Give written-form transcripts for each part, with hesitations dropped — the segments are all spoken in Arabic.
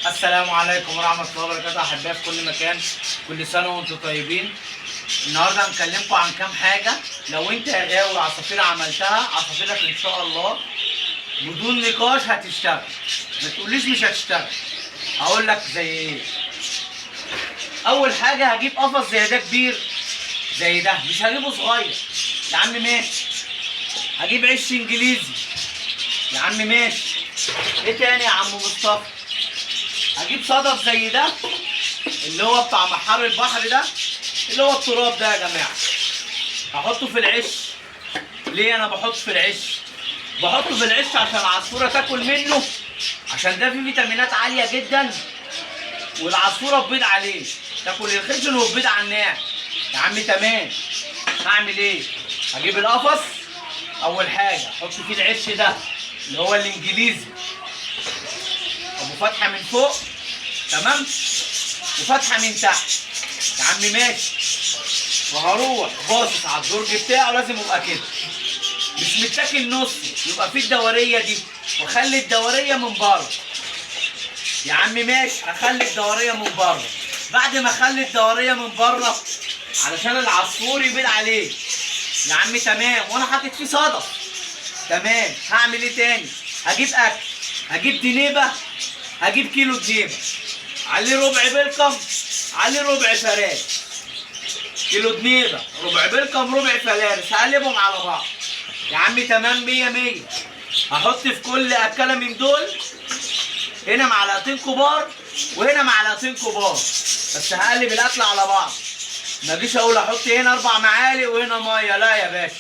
السلام عليكم ورحمة الله وبركاته أحبائي في كل مكان. كل سنة وأنتم طيبين. النهارده هنكلمكم عن كام حاجة لو أنت يا غاوي عصافير عملتها عصافيرك إن شاء الله بدون نقاش هتشتغل. ما تقوليش مش هتشتغل. هقول لك زي إيه؟ أول حاجة هجيب قفص زي ده كبير زي ده، مش هجيبه صغير يا عم ماشي. هجيب عش إنجليزي يا عم ماشي. إيه تاني يا عم مصطفى؟ هجيب صدف زي ده اللي هو بتاع محار البحر ده، اللي هو التراب ده يا جماعه. هحطه في العش. ليه انا بحطه في العش؟ بحطه في العش عشان العصفوره تاكل منه، عشان ده فيه فيتامينات عاليه جدا، والعصفوره تبيض عليه، تاكل الخشن وتبيض على الناعم. يا عم تمام. هعمل ايه؟ هجيب القفص. اول حاجه احط فيه العش ده اللي هو الانجليزي ابو فتحه من فوق، تمام، وفتحه من تحت يا عم ماشي. وهروح باصص على الدرج بتاعه، لازم يبقى كده مش متاكل نص، يبقى فيه الدوريه دي، واخلي الدوريه من بره يا عم ماشي. هخلي الدوريه من بره. بعد ما اخلي الدوريه من بره علشان العصفور يبيض عليه يا عم تمام، وانا حاطط فيه صدف تمام. هعمل ايه تاني؟ هجيب اكل. هجيب دنيبه، هجيب كيلو دنيبه عليه ربع بلقم، عليه ربع فرارس. كيلو دنيبه ربع بلقم ربع فرارس، هقلبهم على بعض يا عم تمام. 100 هحط في كل اكله من دول هنا معلقتين كبار وهنا معلقتين كبار، بس هقلب الاكل على بعض. ما اجيش اقول احط هنا 4 معالق وهنا ميه، لا يا باشا،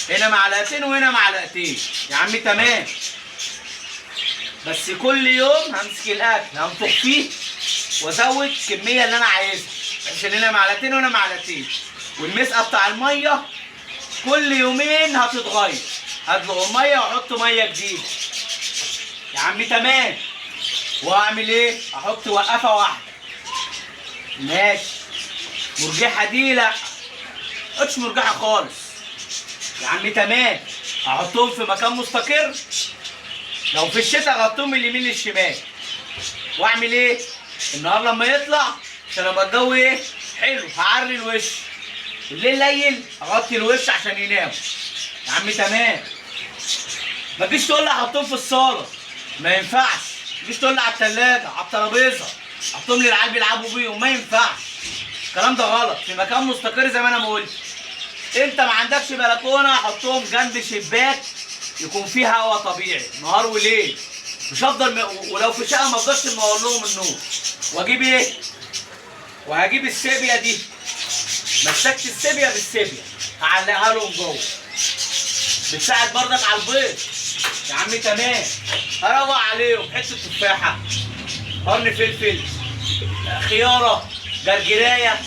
هنا معلقتين وهنا معلقتين يا عم تمام. بس كل يوم همسك الاكل هنفخ فيه وازود الكميه اللي انا عايزها، عشان هنا معلقتين وهنا معلقتين. والمسقه بتاع الميه كل يومين هتتغير، هدلق الميه واحط ميه جديده يا عم تمام. وهعمل ايه؟ احط وقفه واحده ماشي. مرجحه دي لا، مش مرجحه خالص يا عم تمام. هحطهم في مكان مستقر. لو في الشتاء اغطيهم من اليمين للشمال. واعمل ايه؟ النهار لما يطلع عشان ابقى الجو ايه؟ حلو، هعري الوش. الليل ليل اغطي الوش عشان ينام يا عم تمام. ما تجيش تقول لي احطهم في الصاله، ما ينفعش. ما تجيش تقول لي على الثلاجه، على الترابيزه احطهم للعيال بيلعبوا بيهم، ما ينفعش. الكلام ده غلط. في مكان مستقر زي ما انا ما قلت. انت ما عندكش بلكونه، احطهم جنب شباك يكون فيه هواء طبيعي نهار وليل. مش هفضل ولو في شقه ما افضلش منور لهم النور. واجيب ايه؟ وهجيب السيبيا دي، مسكت السيبيا بالسيبيا هعلقها لهم جوه، بتساعد برضك على البيض يا عم تمام. هروق عليهم حته تفاحه، قرن فلفل، خياره، جرجرايه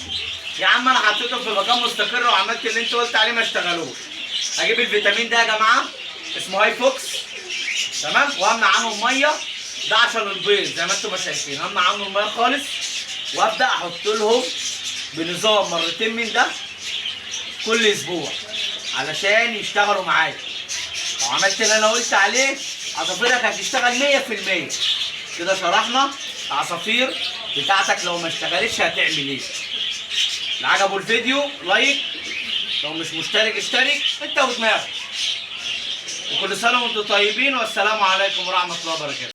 يا عم. انا حطيتهم في مكان مستقر وعملت اللي انت قلت عليه، ما اشتغلوش. هجيب الفيتامين ده يا جماعه اسمه هاي فوكس، تمام، وامنع عنه الميه ده عشان البيض زي ما انتم ما شايفين. امنع عنه الميه خالص، وابدا احط لهم بنظام مرتين من ده كل اسبوع علشان يشتغلوا معايا. لو عملت اللي انا قلت عليه عصافيرك هتشتغل 100%. كده شرحنا العصافير بتاعتك لو ما اشتغلتش هتعمل ايه. اللي عجبه الفيديو لايك، لو مش مشترك اشترك انت ودماغك. وكل سنه وانتم طيبين، والسلام عليكم ورحمه الله وبركاته.